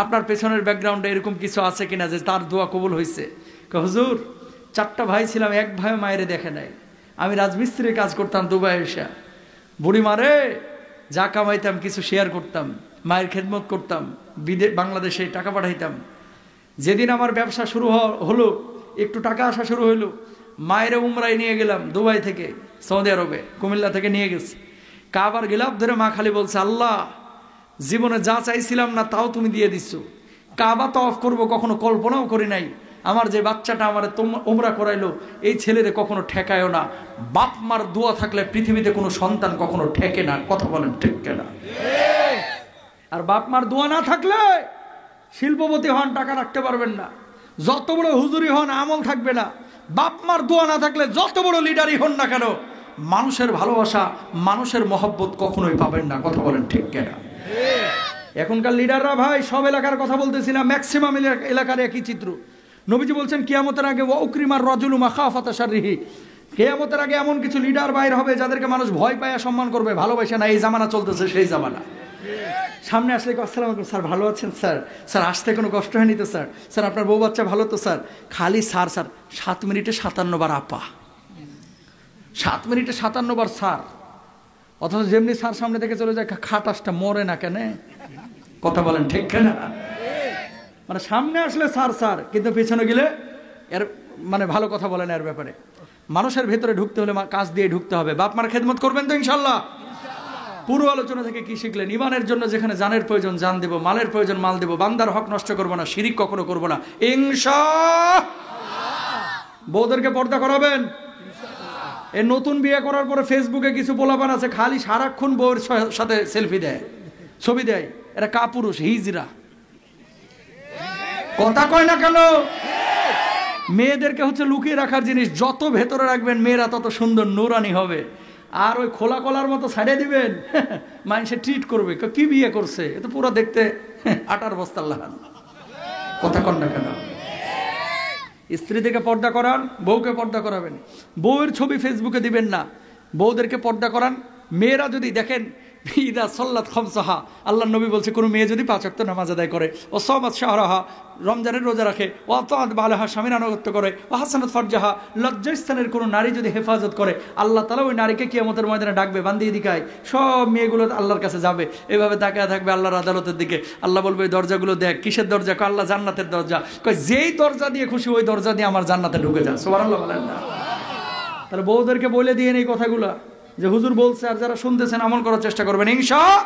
আপনার পেছনের ব্যাকগ্রাউন্ডে এরকম কিছু আছে কিনা যে তার দোয়া কবুল হয়েছে? হুজুর, 4টা ভাই ছিলাম, এক ভাইও মায়েরে দেখে নাই। আমি রাজমিস্ত্রির কাজ করতাম দুবাই এসে, বুড়ি মারে যা কামাইতাম কিছু শেয়ার করতাম, মায়ের খেদমত করতাম, বাংলাদেশে টাকা পাঠাইতাম। যেদিন আমার ব্যবসা শুরু হলো, একটু টাকা আসা শুরু হলো, মায়েরে উমরায় নিয়ে গেলাম দুবাই থেকে, সৌদি আরবে কুমিল্লা থেকে নিয়ে গেছি। কাবার গিলাফ ধরে মা খালি বলছে, আল্লাহ জীবনে যা চাইছিলাম না তাও তুমি দিয়ে দিচ্ছ। কাবা তওয়াফ করবো কখনো কল্পনাও করি নাই। আমার যে বাচ্চাটা আমার উমরা করাইলো, এই ছেলেরে কখনো ঠেকায়ও না। বাপ মার দোয়া থাকলে পৃথিবীতে কোনো সন্তান কখনো ঠেকে না। কথা বলেন ঠেকে না? আর বাপ মার দোয়া না থাকলে শিল্পপতি হন, টাকা রাখতে পারবেন না। যত বড় হুজুরি হন, আমল থাকবে না। বাপ মার দোয়া না থাকলে যত বড় লিডারই হন না কেন, মানুষের ভালোবাসা, মানুষের মহব্বত কখনোই পাবেন না। কথা বলেন ঠিক কেনা? এখনকার লিডাররা ভাই, সব এলাকার কথা বলতেছি না, ম্যাক্সিমাম এলাকার একই চিত্র। নবীজি বলছেন কিয়ামতের আগে ওয়াউক্রিমার রাজুলু মাখাফাতা শাররিহি, কিয়ামতের আগে এমন কিছু লিডার বাইর হবে যাদেরকে মানুষ ভয় পায়, সম্মান করবে, ভালোবাসে না। এই জামানা চলতেছে, সেই জামানা। সামনে আসলে আসসালামু আলাইকুম স্যার, ভালো আছেন স্যার? স্যার আসতে কোনো কষ্ট হয়নি তো স্যার? স্যার আপনার বউ বাচ্চা ভালো তো স্যার? খালি স্যার স্যার, 7 মিনিটে 57 বার আপা, 7 মিনিটে 57 বার স্যার। অথচ যেমনি স্যার সামনে থেকে চলে যায়, খাটাসটা মরে না কেন? কথা বলেন ঠিক না? মানে সামনে আসলে স্যার স্যার, কিন্তু পেছনে গেলে এর মানে ভালো কথা বলেন। এর ব্যাপারে মানুষের ভেতরে ঢুকতে হলে কাজ দিয়ে ঢুকতে হবে। বাপ মার খেদমত করবেন তো ইনশাল্লাহ? পুরো আলোচনা থেকে কি শিখলেন? ইমানের জন্য যেখানে জানের প্রয়োজন জান দেব, মালের প্রয়োজন মাল দেব, বান্দার হক নষ্ট করবো না, শিরিক কখনো করবো না ইনশাআল্লাহ। বউদেরকে পর্দা করাবেন। এই নতুন বিয়ে করার পরে ফেসবুকে কিছু পোলাপান আছে, খালি সারাক্ষণ বউয়ের সাথে সেলফি দেয়, ছবি দেয়। এরা কাপুরুষ, হিজরা। কথা কয় না কেন? মেয়েদেরকে হচ্ছে লুকিয়ে রাখার জিনিস। যত ভেতরে রাখবেন মেয়েরা তত সুন্দর নুরানি হবে। আর ওই খোলা কলার মতো ছাড়িয়ে দিবেন, মানুষে ট্রিট করবে, কি বিয়ে করছে, এ তো পুরো দেখতে আটার বস্তার লাগান। কথা কন না কেন? স্ত্রী থেকে পর্দা করান, বউকে পর্দা করাবেন। বউয়ের ছবি ফেসবুকে দিবেন না, বউদেরকে পর্দা করান। মেয়েরা যদি দেখেন ইদা সাল্লাত খামসাহা, আল্লাহর নবী বলছে কোন মেয়ে যদি 5 ওয়াক্ত নামাজ আদায় করে, ও সামাত শাহরাহা, রমজানের রোজা রাখে, ও আতাআত বালাহা, স্বামীর আনুগত্য করে, ও হাসানাত ফারজাহা, লজ্জাস্থানের কোন নারী যদি হেফাজত করে, আল্লাহ তাআলা ওই নারীকে কিয়ামতের ময়দানে ডাকবে, বান্দি এদিকে আয়। সব মেয়েগুলো আল্লাহর কাছে যাবে, এভাবে তাকায় থাকবে আল্লাহর আদালতের দিকে। আল্লাহ বলবে এই দরজাগুলো দেখ। কিসের দরজা? আল্লাহ জান্নাতের দরজা। কয় যেই দরজা দিয়ে খুশি ওই দরজা দিয়ে আমার জান্নাতে ঢুকে যা। সুবহানাল্লাহ বলেন না? তাহলে বউদেরকে বলে দিয়ে এই কথাগুলা যে হুজুর বলছে, আর যারা শুনতেছেন আমল করার চেষ্টা করবেন ইনশাআল্লাহ।